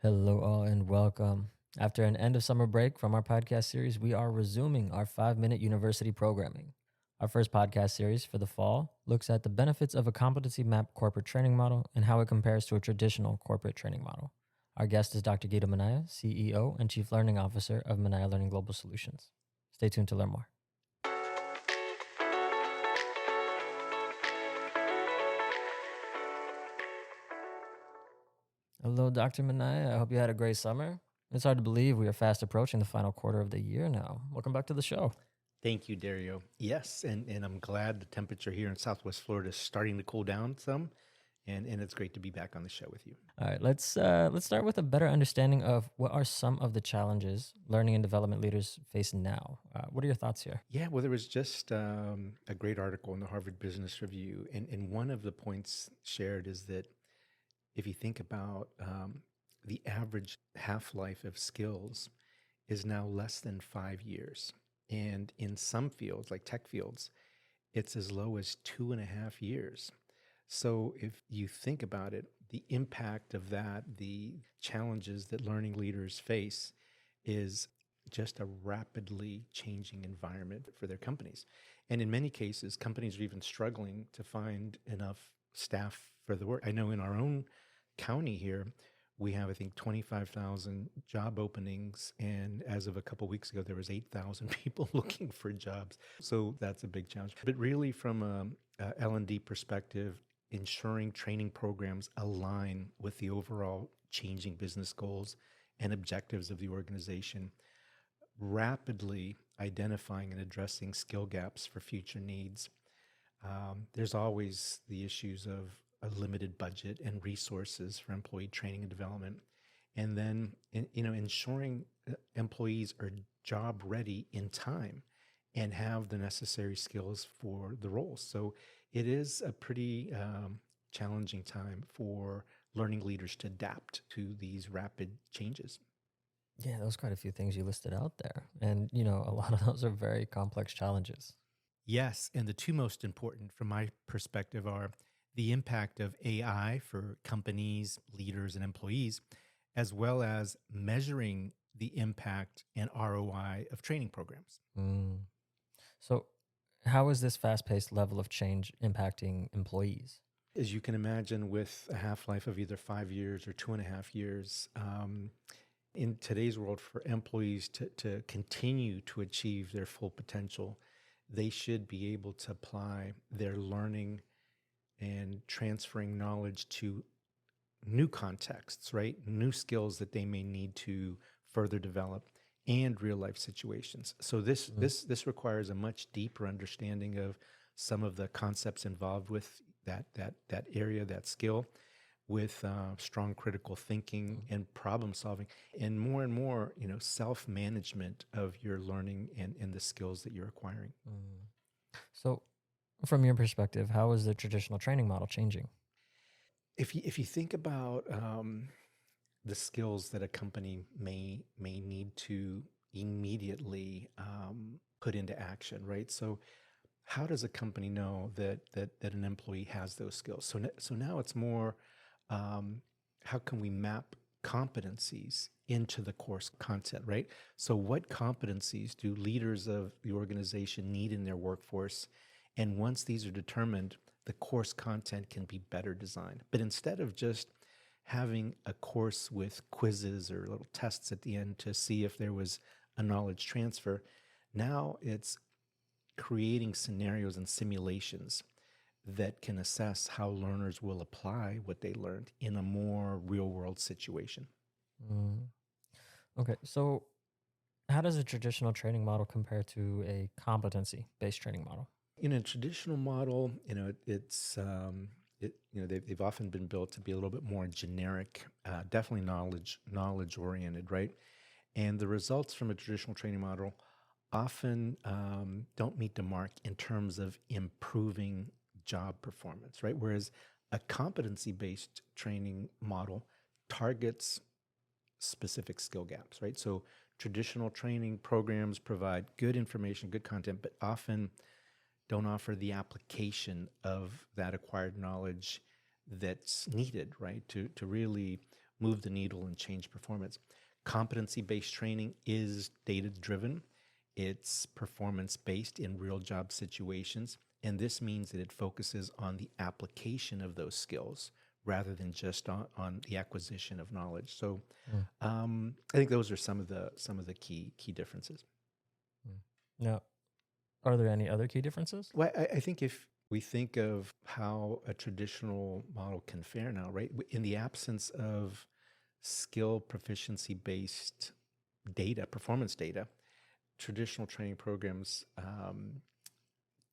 Hello, all, and welcome. After an end of summer break from our podcast series, we are resuming our 5 minute university programming. Our first podcast series for the fall looks at the benefits of a competency map corporate training model and how it compares to a traditional corporate training model. Our guest is Dr. Guido Minaya, CEO and Chief Learning Officer of Minaya Learning Global Solutions. Stay tuned to learn more. Hello, Dr. Minaya. I hope you had a great summer. It's hard to believe we are fast approaching the final quarter of the year now. Welcome back to the show. Thank you, Dario. Yes, and I'm glad the temperature here in Southwest Florida is starting to cool down some, and it's great to be back on the show with you. All right, let's start with a better understanding of what are some of the challenges learning and development leaders face now. What are your thoughts here? Yeah, well, there was just a great article in the Harvard Business Review, and one of the points shared is that if you think about the average half-life of skills is now less than 5 years. And in some fields, like tech fields, it's as low as 2.5 years. So if you think about it, the impact of that, the challenges that learning leaders face is just a rapidly changing environment for their companies. And in many cases, companies are even struggling to find enough staff for the work. I know in our own county here, we have, I think, 25,000 job openings. And as of a couple of weeks ago, there was 8,000 people looking for jobs. So that's a big challenge. But really from a L&D perspective, ensuring training programs align with the overall changing business goals and objectives of the organization, rapidly identifying and addressing skill gaps for future needs. There's always the issues of a limited budget and resources for employee training and development, and then ensuring employees are job ready in time and have the necessary skills for the roles. So it is a pretty challenging time for learning leaders to adapt to these rapid changes. Yeah, there was quite a few things you listed out there, and a lot of those are very complex challenges. Yes, and the two most important from my perspective are the impact of AI for companies, leaders, and employees, as well as measuring the impact and ROI of training programs. Mm. So, how is this fast-paced level of change impacting employees? As you can imagine, with a half-life of either 5 years or 2.5 years, in today's world, for employees to continue to achieve their full potential, they should be able to apply their learning and transferring knowledge to new contexts, right? New skills that they may need to further develop and real life situations. So this requires a much deeper understanding of some of the concepts involved with that area, that skill, with strong critical thinking and problem solving, and more, self-management of your learning and the skills that you're acquiring. So, from your perspective, how is the traditional training model changing? If you think about the skills that a company may need to immediately put into action, right? So how does a company know that an employee has those skills? So now it's more how can we map competencies into the course content, right? So what competencies do leaders of the organization need in their workforce? And once these are determined, the course content can be better designed. But instead of just having a course with quizzes or little tests at the end to see if there was a knowledge transfer, now it's creating scenarios and simulations that can assess how learners will apply what they learned in a more real-world situation. Okay, so how does a traditional training model compare to a competency-based training model? In a traditional model, they've often been built to be a little bit more generic, definitely knowledge oriented, right? And the results from a traditional training model often don't meet the mark in terms of improving job performance, right? Whereas a competency-based training model targets specific skill gaps, right? So traditional training programs provide good information, good content, but often don't offer the application of that acquired knowledge that's needed, right? To really move the needle and change performance. Competency-based training is data-driven. It's performance-based in real job situations. And this means that it focuses on the application of those skills rather than just on the acquisition of knowledge. So Mm. I think those are some of the key differences. Now, are there any other key differences? Well, I think if we think of how a traditional model can fare now, right? In the absence of skill proficiency based data, performance data, traditional training programs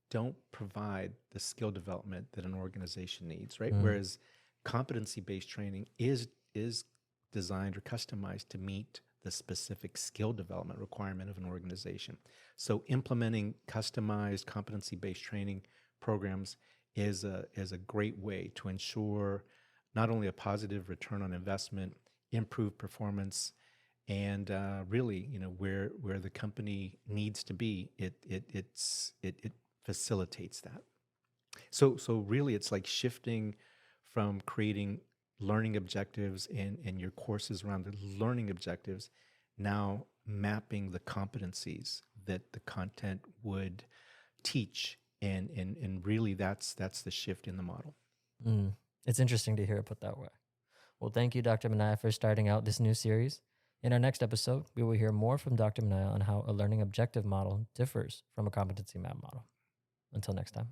don't provide the skill development that an organization needs, right? Whereas competency-based training is designed or customized to meet the specific skill development requirement of an organization. So implementing customized competency-based training programs is a great way to ensure not only a positive return on investment, improved performance, and really, where the company needs to be, it facilitates that. So really, it's like shifting from creating learning objectives and your courses around the learning objectives, now mapping the competencies that the content would teach, and really that's the shift in the model. It's interesting to hear it put that way. Well, thank you, Dr. Minaya, for starting out this new series. In our next episode, we will hear more from Dr. Minaya on how a learning objective model differs from a competency map model. Until next time.